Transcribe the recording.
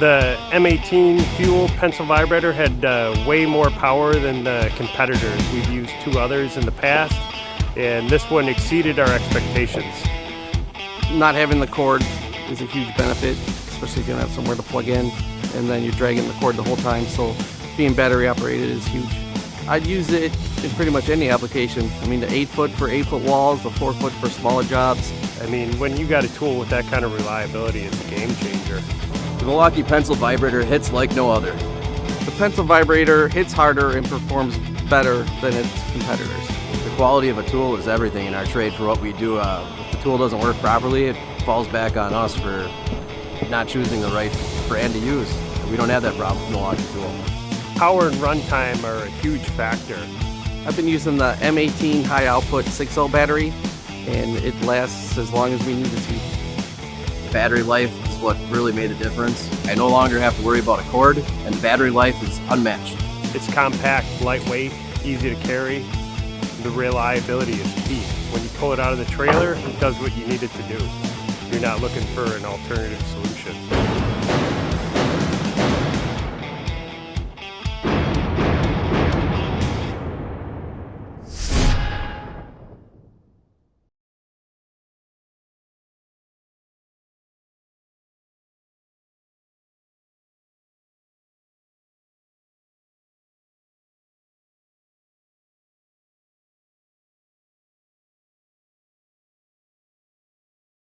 The M18 Fuel Pencil Vibrator had way more power than the competitors. We've used two others in the past, and this one exceeded our expectations. Not having the cord is a huge benefit, especially if you don't have somewhere to plug in, and then you're dragging the cord the whole time, so being battery operated is huge. I'd use it in pretty much any application. I mean, the 8-foot for 8-foot walls, the 4-foot for smaller jobs. I mean, when you got a tool with that kind of reliability, it's a game changer. The Milwaukee Pencil Vibrator hits like no other. The pencil vibrator hits harder and performs better than its competitors. The quality of a tool is everything in our trade for what we do. If the tool doesn't work properly, it falls back on us for not choosing the right brand to use. We don't have that problem with the Milwaukee tool. Power and runtime are a huge factor. I've been using the M18 high output 6-cell battery, and it lasts as long as we need it to. Battery life is what really made a difference. I no longer have to worry about a cord, and the battery life is unmatched. It's compact, lightweight, easy to carry. The reliability is key. When you pull it out of the trailer, it does what you need it to do. You're not looking for an alternative solution.